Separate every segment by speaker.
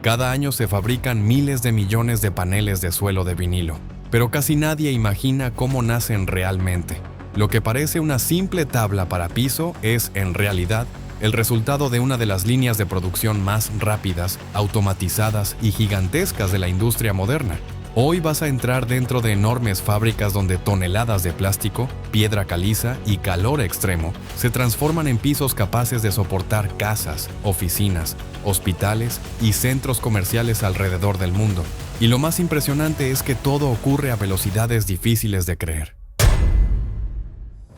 Speaker 1: Cada año se fabrican miles de millones de paneles de suelo de vinilo, pero casi nadie imagina cómo nacen realmente. Lo que parece una simple tabla para piso es, en realidad, el resultado de una de las líneas de producción más rápidas, automatizadas y gigantescas de la industria moderna. Hoy vas a entrar dentro de enormes fábricas donde toneladas de plástico, piedra caliza y calor extremo se transforman en pisos capaces de soportar casas, oficinas, hospitales y centros comerciales alrededor del mundo. Y lo más impresionante es que todo ocurre a velocidades difíciles de creer.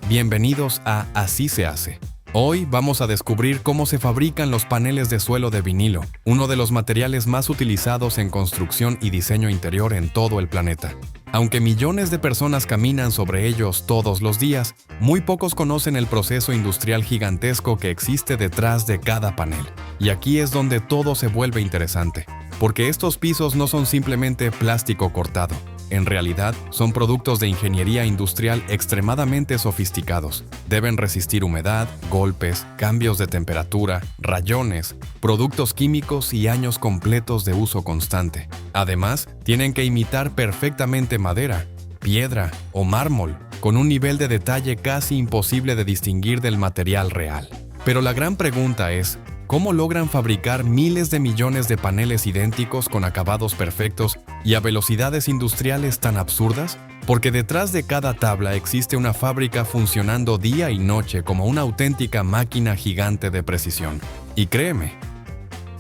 Speaker 1: Bienvenidos a Así se hace. Hoy vamos a descubrir cómo se fabrican los paneles de suelo de vinilo, uno de los materiales más utilizados en construcción y diseño interior en todo el planeta. Aunque millones de personas caminan sobre ellos todos los días, muy pocos conocen el proceso industrial gigantesco que existe detrás de cada panel. Y aquí es donde todo se vuelve interesante, porque estos pisos no son simplemente plástico cortado. En realidad, son productos de ingeniería industrial extremadamente sofisticados. Deben resistir humedad, golpes, cambios de temperatura, rayones, productos químicos y años completos de uso constante. Además, tienen que imitar perfectamente madera, piedra o mármol, con un nivel de detalle casi imposible de distinguir del material real. Pero la gran pregunta es, ¿cómo logran fabricar miles de millones de paneles idénticos con acabados perfectos y a velocidades industriales tan absurdas? Porque detrás de cada tabla existe una fábrica funcionando día y noche como una auténtica máquina gigante de precisión. Y créeme,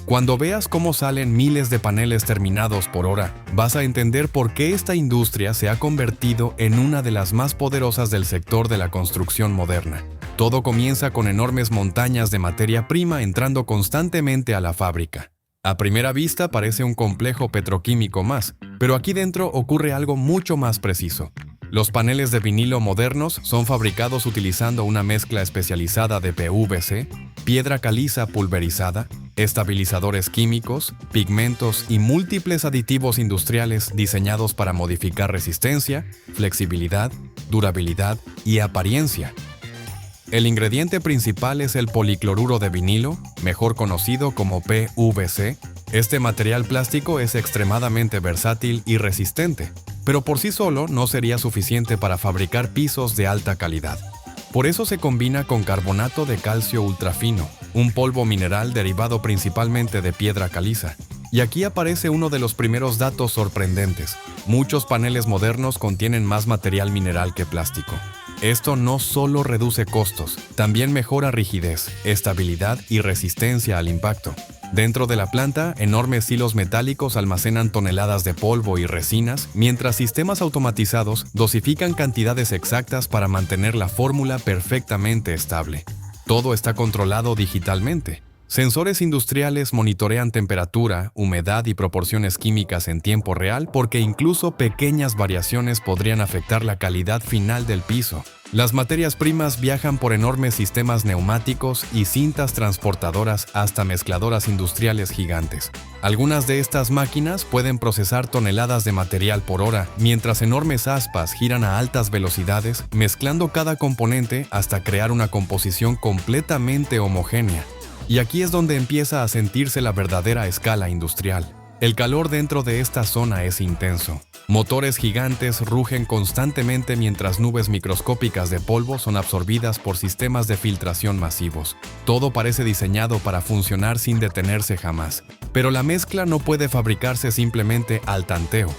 Speaker 1: cuando veas cómo salen miles de paneles terminados por hora, vas a entender por qué esta industria se ha convertido en una de las más poderosas del sector de la construcción moderna. Todo comienza con enormes montañas de materia prima entrando constantemente a la fábrica. A primera vista parece un complejo petroquímico más, pero aquí dentro ocurre algo mucho más preciso. Los paneles de vinilo modernos son fabricados utilizando una mezcla especializada de PVC, piedra caliza pulverizada, estabilizadores químicos, pigmentos y múltiples aditivos industriales diseñados para modificar resistencia, flexibilidad, durabilidad y apariencia. El ingrediente principal es el policloruro de vinilo, mejor conocido como PVC. Este material plástico es extremadamente versátil y resistente, pero por sí solo no sería suficiente para fabricar pisos de alta calidad. Por eso se combina con carbonato de calcio ultrafino, un polvo mineral derivado principalmente de piedra caliza. Y aquí aparece uno de los primeros datos sorprendentes. Muchos paneles modernos contienen más material mineral que plástico. Esto no solo reduce costos, también mejora rigidez, estabilidad y resistencia al impacto. Dentro de la planta, enormes hilos metálicos almacenan toneladas de polvo y resinas, mientras sistemas automatizados dosifican cantidades exactas para mantener la fórmula perfectamente estable. Todo está controlado digitalmente. Sensores industriales monitorean temperatura, humedad y proporciones químicas en tiempo real porque incluso pequeñas variaciones podrían afectar la calidad final del piso. Las materias primas viajan por enormes sistemas neumáticos y cintas transportadoras hasta mezcladoras industriales gigantes. Algunas de estas máquinas pueden procesar toneladas de material por hora, mientras enormes aspas giran a altas velocidades, mezclando cada componente hasta crear una composición completamente homogénea. Y aquí es donde empieza a sentirse la verdadera escala industrial. El calor dentro de esta zona es intenso. Motores gigantes rugen constantemente mientras nubes microscópicas de polvo son absorbidas por sistemas de filtración masivos. Todo parece diseñado para funcionar sin detenerse jamás. Pero la mezcla no puede fabricarse simplemente al tanteo.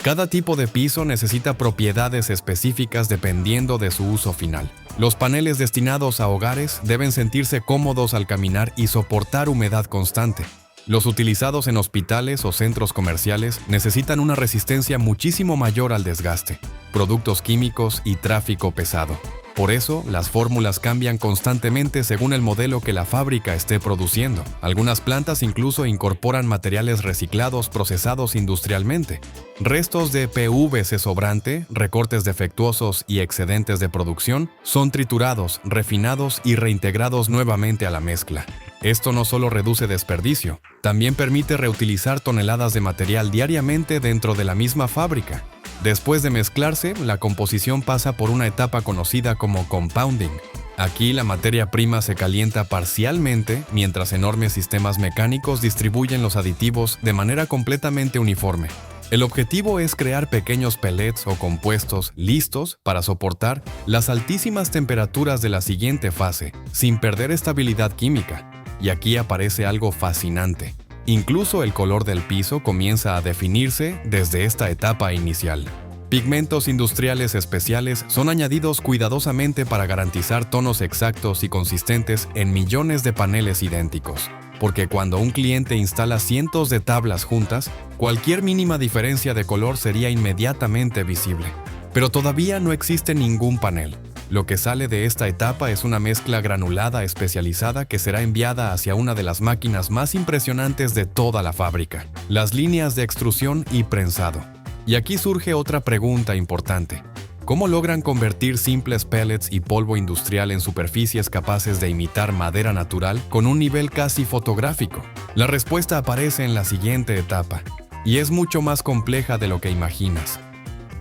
Speaker 1: Cada tipo de piso necesita propiedades específicas dependiendo de su uso final. Los paneles destinados a hogares deben sentirse cómodos al caminar y soportar humedad constante. Los utilizados en hospitales o centros comerciales necesitan una resistencia muchísimo mayor al desgaste, productos químicos y tráfico pesado. Por eso, las fórmulas cambian constantemente según el modelo que la fábrica esté produciendo. Algunas plantas incluso incorporan materiales reciclados procesados industrialmente. Restos de PVC sobrante, recortes defectuosos y excedentes de producción son triturados, refinados y reintegrados nuevamente a la mezcla. Esto no solo reduce desperdicio, también permite reutilizar toneladas de material diariamente dentro de la misma fábrica. Después de mezclarse, la composición pasa por una etapa conocida como compounding. Aquí la materia prima se calienta parcialmente, mientras enormes sistemas mecánicos distribuyen los aditivos de manera completamente uniforme. El objetivo es crear pequeños pellets o compuestos listos para soportar las altísimas temperaturas de la siguiente fase, sin perder estabilidad química. Y aquí aparece algo fascinante. Incluso el color del piso comienza a definirse desde esta etapa inicial. Pigmentos industriales especiales son añadidos cuidadosamente para garantizar tonos exactos y consistentes en millones de paneles idénticos. Porque cuando un cliente instala cientos de tablas juntas, cualquier mínima diferencia de color sería inmediatamente visible. Pero todavía no existe ningún panel. Lo que sale de esta etapa es una mezcla granulada especializada que será enviada hacia una de las máquinas más impresionantes de toda la fábrica, las líneas de extrusión y prensado. Y aquí surge otra pregunta importante. ¿Cómo logran convertir simples pellets y polvo industrial en superficies capaces de imitar madera natural con un nivel casi fotográfico? La respuesta aparece en la siguiente etapa, y es mucho más compleja de lo que imaginas.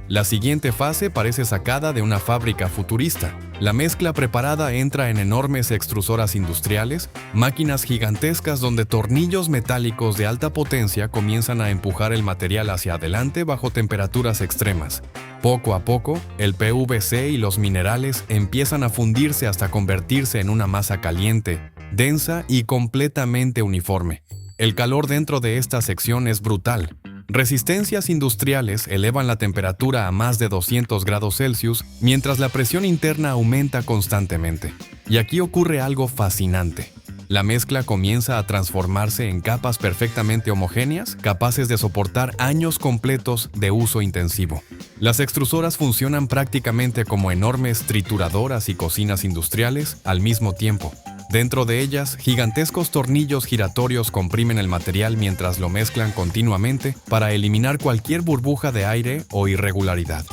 Speaker 1: La siguiente fase parece sacada de una fábrica futurista. La mezcla preparada entra en enormes extrusoras industriales, máquinas gigantescas donde tornillos metálicos de alta potencia comienzan a empujar el material hacia adelante bajo temperaturas extremas. Poco a poco, el PVC y los minerales empiezan a fundirse hasta convertirse en una masa caliente, densa y completamente uniforme. El calor dentro de esta sección es brutal. Resistencias industriales elevan la temperatura a más de 200 grados Celsius, mientras la presión interna aumenta constantemente. Y aquí ocurre algo fascinante. La mezcla comienza a transformarse en capas perfectamente homogéneas, capaces de soportar años completos de uso intensivo. Las extrusoras funcionan prácticamente como enormes trituradoras y cocinas industriales al mismo tiempo. Dentro de ellas, gigantescos tornillos giratorios comprimen el material mientras lo mezclan continuamente para eliminar cualquier burbuja de aire o irregularidad.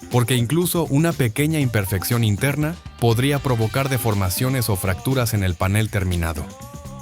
Speaker 1: Porque incluso una pequeña imperfección interna podría provocar deformaciones o fracturas en el panel terminado.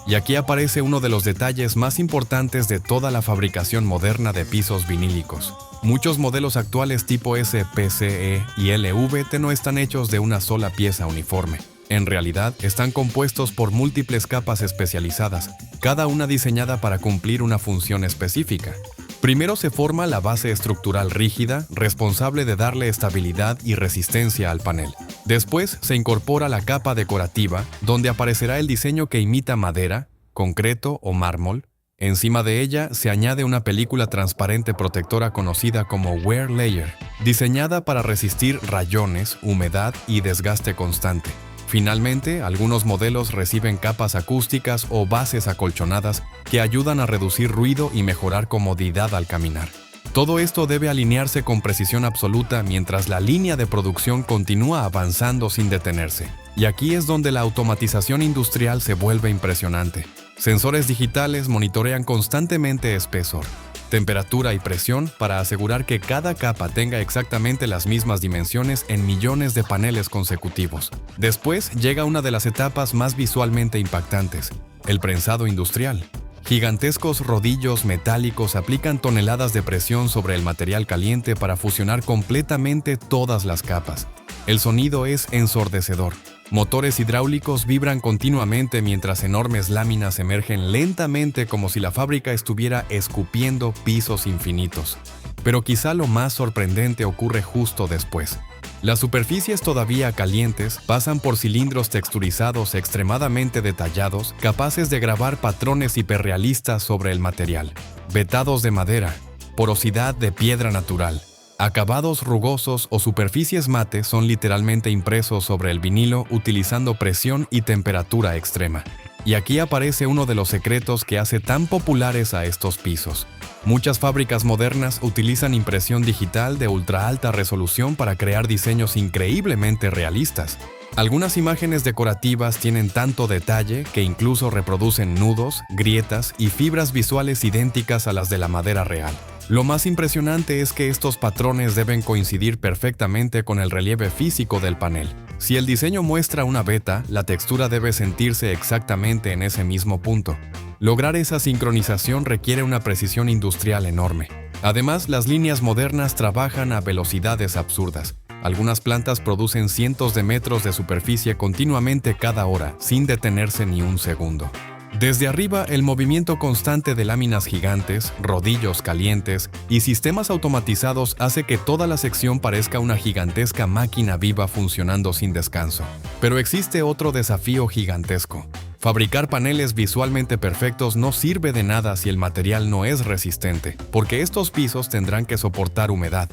Speaker 1: Y aquí aparece uno de los detalles más importantes de toda la fabricación moderna de pisos vinílicos. Muchos modelos actuales tipo S, PCE y LVT no están hechos de una sola pieza uniforme. En realidad, están compuestos por múltiples capas especializadas, cada una diseñada para cumplir una función específica. Primero se forma la base estructural rígida, responsable de darle estabilidad y resistencia al panel. Después se incorpora la capa decorativa, donde aparecerá el diseño que imita madera, concreto o mármol. Encima de ella se añade una película transparente protectora conocida como wear layer, diseñada para resistir rayones, humedad y desgaste constante. Finalmente, algunos modelos reciben capas acústicas o bases acolchonadas que ayudan a reducir ruido y mejorar comodidad al caminar. Todo esto debe alinearse con precisión absoluta mientras la línea de producción continúa avanzando sin detenerse. Y aquí es donde la automatización industrial se vuelve impresionante. Sensores digitales monitorean constantemente espesor, temperatura y presión para asegurar que cada capa tenga exactamente las mismas dimensiones en millones de paneles consecutivos. Después llega una de las etapas más visualmente impactantes, el prensado industrial. Gigantescos rodillos metálicos aplican toneladas de presión sobre el material caliente para fusionar completamente todas las capas. El sonido es ensordecedor. Motores hidráulicos vibran continuamente mientras enormes láminas emergen lentamente como si la fábrica estuviera escupiendo pisos infinitos. Pero quizá lo más sorprendente ocurre justo después. Las superficies todavía calientes pasan por cilindros texturizados extremadamente detallados, capaces de grabar patrones hiperrealistas sobre el material. Vetados de madera, porosidad de piedra natural, acabados rugosos o superficies mate son literalmente impresos sobre el vinilo utilizando presión y temperatura extrema. Y aquí aparece uno de los secretos que hace tan populares a estos pisos. Muchas fábricas modernas utilizan impresión digital de ultra alta resolución para crear diseños increíblemente realistas. Algunas imágenes decorativas tienen tanto detalle que incluso reproducen nudos, grietas y fibras visuales idénticas a las de la madera real. Lo más impresionante es que estos patrones deben coincidir perfectamente con el relieve físico del panel. Si el diseño muestra una veta, la textura debe sentirse exactamente en ese mismo punto. Lograr esa sincronización requiere una precisión industrial enorme. Además, las líneas modernas trabajan a velocidades absurdas. Algunas plantas producen cientos de metros de superficie continuamente cada hora, sin detenerse ni un segundo. Desde arriba, el movimiento constante de láminas gigantes, rodillos calientes y sistemas automatizados hace que toda la sección parezca una gigantesca máquina viva funcionando sin descanso. Pero existe otro desafío gigantesco. Fabricar paneles visualmente perfectos no sirve de nada si el material no es resistente, porque estos pisos tendrán que soportar humedad,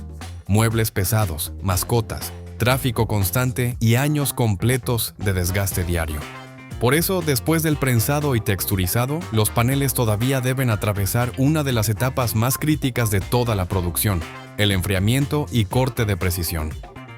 Speaker 1: muebles pesados, mascotas, tráfico constante y años completos de desgaste diario. Por eso, después del prensado y texturizado, los paneles todavía deben atravesar una de las etapas más críticas de toda la producción, el enfriamiento y corte de precisión.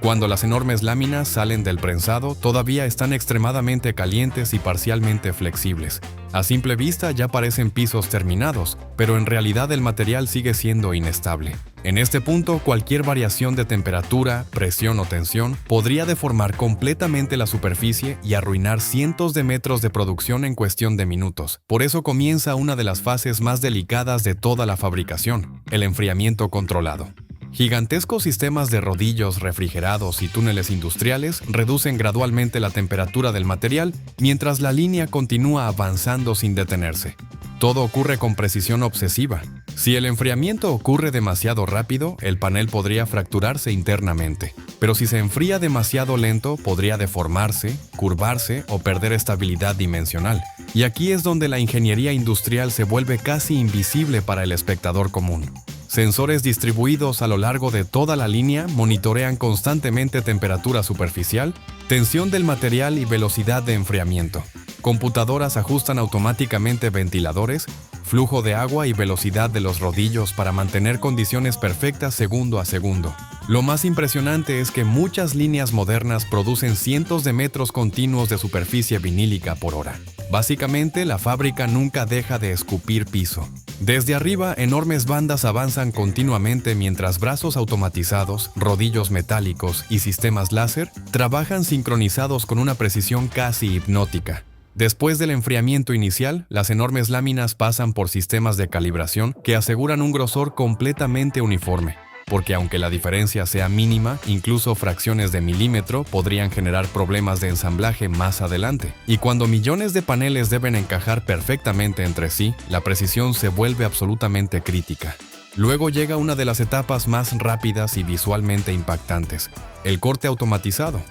Speaker 1: Cuando las enormes láminas salen del prensado, todavía están extremadamente calientes y parcialmente flexibles. A simple vista ya parecen pisos terminados, pero en realidad el material sigue siendo inestable. En este punto, cualquier variación de temperatura, presión o tensión podría deformar completamente la superficie y arruinar cientos de metros de producción en cuestión de minutos. Por eso comienza una de las fases más delicadas de toda la fabricación, el enfriamiento controlado. Gigantescos sistemas de rodillos refrigerados y túneles industriales reducen gradualmente la temperatura del material mientras la línea continúa avanzando sin detenerse. Todo ocurre con precisión obsesiva. Si el enfriamiento ocurre demasiado rápido, el panel podría fracturarse internamente. Pero si se enfría demasiado lento, podría deformarse, curvarse o perder estabilidad dimensional. Y aquí es donde la ingeniería industrial se vuelve casi invisible para el espectador común. Sensores distribuidos a lo largo de toda la línea monitorean constantemente temperatura superficial, tensión del material y velocidad de enfriamiento. Computadoras ajustan automáticamente ventiladores, flujo de agua y velocidad de los rodillos para mantener condiciones perfectas segundo a segundo. Lo más impresionante es que muchas líneas modernas producen cientos de metros continuos de superficie vinílica por hora. Básicamente, la fábrica nunca deja de escupir piso. Desde arriba, enormes bandas avanzan continuamente mientras brazos automatizados, rodillos metálicos y sistemas láser trabajan sincronizados con una precisión casi hipnótica. Después del enfriamiento inicial, las enormes láminas pasan por sistemas de calibración que aseguran un grosor completamente uniforme, porque aunque la diferencia sea mínima, incluso fracciones de milímetro podrían generar problemas de ensamblaje más adelante. Y cuando millones de paneles deben encajar perfectamente entre sí, la precisión se vuelve absolutamente crítica. Luego llega una de las etapas más rápidas y visualmente impactantes, el corte automatizado.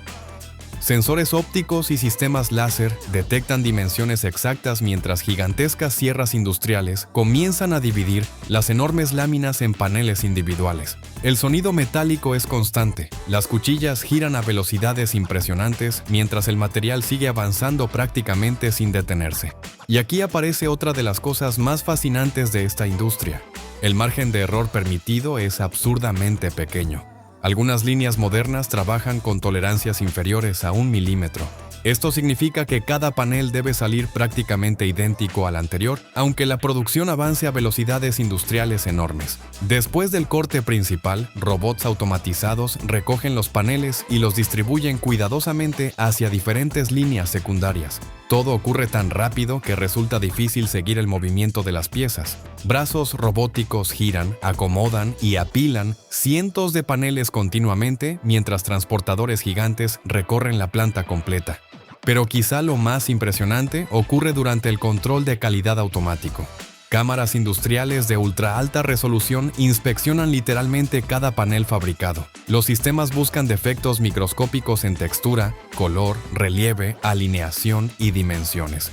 Speaker 1: Sensores ópticos y sistemas láser detectan dimensiones exactas mientras gigantescas sierras industriales comienzan a dividir las enormes láminas en paneles individuales. El sonido metálico es constante, las cuchillas giran a velocidades impresionantes mientras el material sigue avanzando prácticamente sin detenerse. Y aquí aparece otra de las cosas más fascinantes de esta industria. El margen de error permitido es absurdamente pequeño. Algunas líneas modernas trabajan con tolerancias inferiores a 1 milímetro. Esto significa que cada panel debe salir prácticamente idéntico al anterior, aunque la producción avance a velocidades industriales enormes. Después del corte principal, robots automatizados recogen los paneles y los distribuyen cuidadosamente hacia diferentes líneas secundarias. Todo ocurre tan rápido que resulta difícil seguir el movimiento de las piezas. Brazos robóticos giran, acomodan y apilan cientos de paneles continuamente mientras transportadores gigantes recorren la planta completa. Pero quizá lo más impresionante ocurre durante el control de calidad automático. Cámaras industriales de ultra alta resolución inspeccionan literalmente cada panel fabricado. Los sistemas buscan defectos microscópicos en textura, color, relieve, alineación y dimensiones.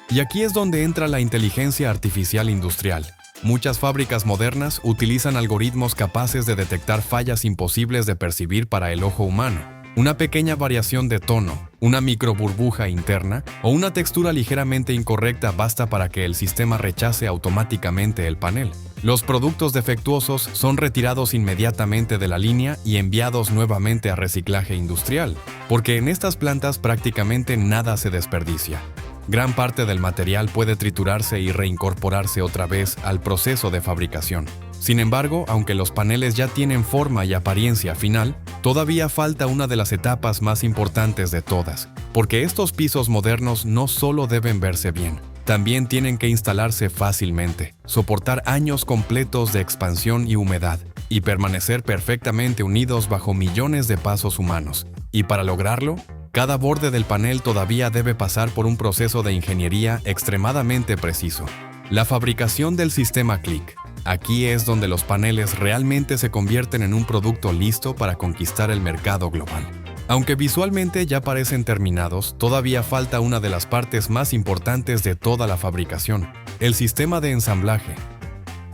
Speaker 1: Y aquí es donde entra la inteligencia artificial industrial. Muchas fábricas modernas utilizan algoritmos capaces de detectar fallas imposibles de percibir para el ojo humano. Una pequeña variación de tono, una microburbuja interna o una textura ligeramente incorrecta basta para que el sistema rechace automáticamente el panel. Los productos defectuosos son retirados inmediatamente de la línea y enviados nuevamente a reciclaje industrial, porque en estas plantas prácticamente nada se desperdicia. Gran parte del material puede triturarse y reincorporarse otra vez al proceso de fabricación. Sin embargo, aunque los paneles ya tienen forma y apariencia final, todavía falta una de las etapas más importantes de todas, porque estos pisos modernos no solo deben verse bien, también tienen que instalarse fácilmente, soportar años completos de expansión y humedad, y permanecer perfectamente unidos bajo millones de pasos humanos. Y para lograrlo, cada borde del panel todavía debe pasar por un proceso de ingeniería extremadamente preciso. La fabricación del sistema Click. Aquí es donde los paneles realmente se convierten en un producto listo para conquistar el mercado global. Aunque visualmente ya parecen terminados, todavía falta una de las partes más importantes de toda la fabricación: el sistema de ensamblaje.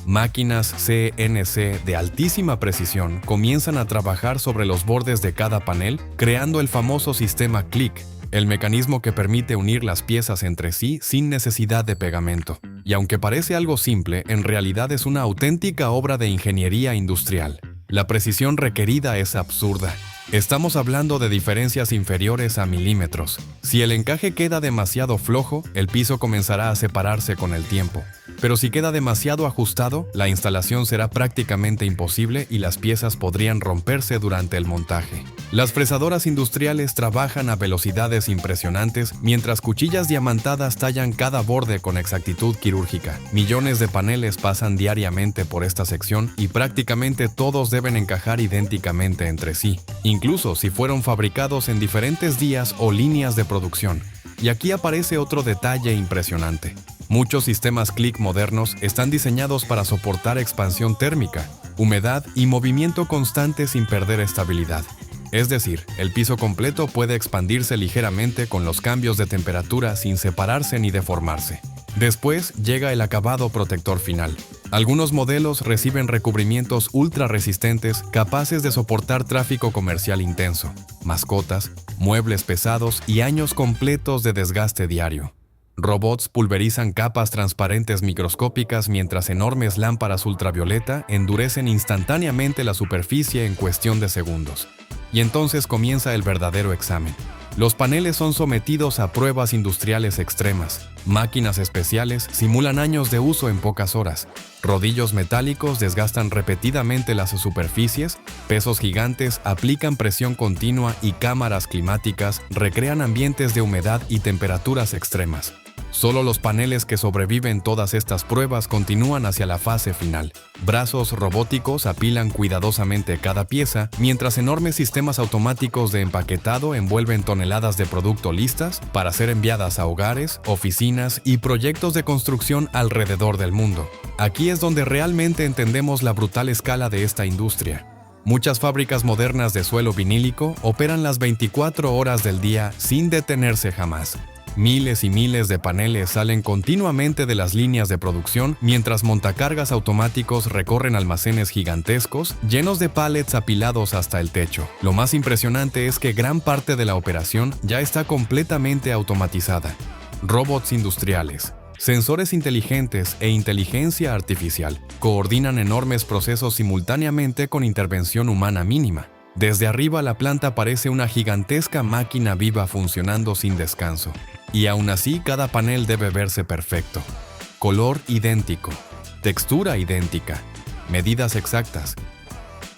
Speaker 1: Máquinas CNC de altísima precisión comienzan a trabajar sobre los bordes de cada panel, creando el famoso sistema Click, el mecanismo que permite unir las piezas entre sí sin necesidad de pegamento. Y aunque parece algo simple, en realidad es una auténtica obra de ingeniería industrial. La precisión requerida es absurda. Estamos hablando de diferencias inferiores a milímetros. Si el encaje queda demasiado flojo, el piso comenzará a separarse con el tiempo. Pero si queda demasiado ajustado, la instalación será prácticamente imposible y las piezas podrían romperse durante el montaje. Las fresadoras industriales trabajan a velocidades impresionantes, mientras cuchillas diamantadas tallan cada borde con exactitud quirúrgica. Millones de paneles pasan diariamente por esta sección y prácticamente todos deben encajar idénticamente entre sí, incluso si fueron fabricados en diferentes días o líneas de producción. Y aquí aparece otro detalle impresionante. Muchos sistemas Click modernos están diseñados para soportar expansión térmica, humedad y movimiento constante sin perder estabilidad. Es decir, el piso completo puede expandirse ligeramente con los cambios de temperatura sin separarse ni deformarse. Después llega el acabado protector final. Algunos modelos reciben recubrimientos ultra resistentes capaces de soportar tráfico comercial intenso, mascotas, muebles pesados y años completos de desgaste diario. Robots pulverizan capas transparentes microscópicas mientras enormes lámparas ultravioleta endurecen instantáneamente la superficie en cuestión de segundos. Y entonces comienza el verdadero examen. Los paneles son sometidos a pruebas industriales extremas. Máquinas especiales simulan años de uso en pocas horas. Rodillos metálicos desgastan repetidamente las superficies, pesos gigantes aplican presión continua y cámaras climáticas recrean ambientes de humedad y temperaturas extremas. Solo los paneles que sobreviven todas estas pruebas continúan hacia la fase final. Brazos robóticos apilan cuidadosamente cada pieza, mientras enormes sistemas automáticos de empaquetado envuelven toneladas de producto listas para ser enviadas a hogares, oficinas y proyectos de construcción alrededor del mundo. Aquí es donde realmente entendemos la brutal escala de esta industria. Muchas fábricas modernas de suelo vinílico operan las 24 horas del día sin detenerse jamás. Miles y miles de paneles salen continuamente de las líneas de producción mientras montacargas automáticos recorren almacenes gigantescos llenos de pallets apilados hasta el techo. Lo más impresionante es que gran parte de la operación ya está completamente automatizada. Robots industriales, sensores inteligentes e inteligencia artificial coordinan enormes procesos simultáneamente con intervención humana mínima. Desde arriba la planta parece una gigantesca máquina viva funcionando sin descanso. Y aún así cada panel debe verse perfecto. Color idéntico, textura idéntica, medidas exactas.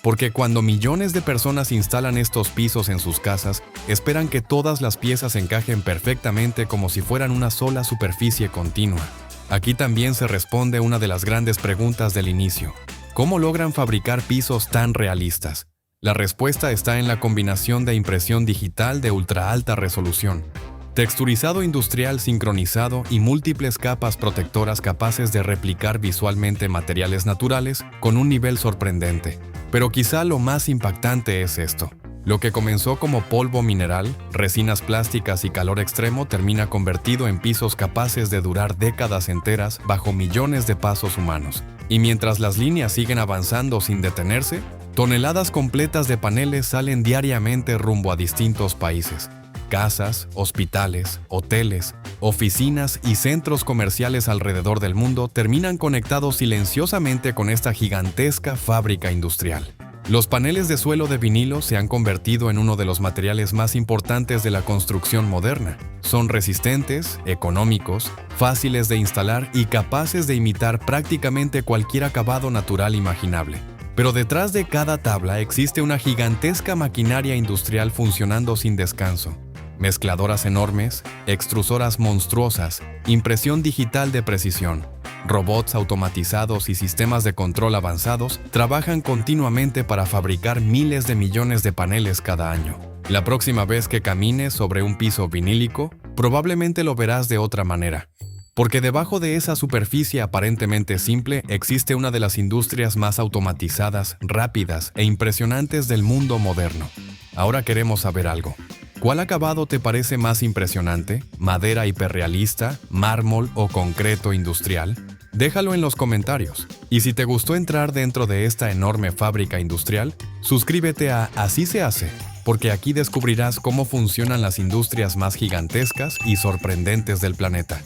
Speaker 1: Porque cuando millones de personas instalan estos pisos en sus casas, esperan que todas las piezas encajen perfectamente como si fueran una sola superficie continua. Aquí también se responde una de las grandes preguntas del inicio. ¿Cómo logran fabricar pisos tan realistas? La respuesta está en la combinación de impresión digital de ultra alta resolución, texturizado industrial sincronizado y múltiples capas protectoras capaces de replicar visualmente materiales naturales con un nivel sorprendente. Pero quizá lo más impactante es esto. Lo que comenzó como polvo mineral, resinas plásticas y calor extremo termina convertido en pisos capaces de durar décadas enteras bajo millones de pasos humanos. Y mientras las líneas siguen avanzando sin detenerse, toneladas completas de paneles salen diariamente rumbo a distintos países. Casas, hospitales, hoteles, oficinas y centros comerciales alrededor del mundo terminan conectados silenciosamente con esta gigantesca fábrica industrial. Los paneles de suelo de vinilo se han convertido en uno de los materiales más importantes de la construcción moderna. Son resistentes, económicos, fáciles de instalar y capaces de imitar prácticamente cualquier acabado natural imaginable. Pero detrás de cada tabla existe una gigantesca maquinaria industrial funcionando sin descanso. Mezcladoras enormes, extrusoras monstruosas, impresión digital de precisión, Robots automatizados y sistemas de control avanzados trabajan continuamente para fabricar miles de millones de paneles cada año. La próxima vez que camines sobre un piso vinílico, probablemente lo verás de otra manera. Porque debajo de esa superficie aparentemente simple existe una de las industrias más automatizadas, rápidas e impresionantes del mundo moderno. Ahora queremos saber algo. ¿Cuál acabado te parece más impresionante? ¿Madera hiperrealista, mármol o concreto industrial? Déjalo en los comentarios. Y si te gustó entrar dentro de esta enorme fábrica industrial, suscríbete a Así se hace, porque aquí descubrirás cómo funcionan las industrias más gigantescas y sorprendentes del planeta.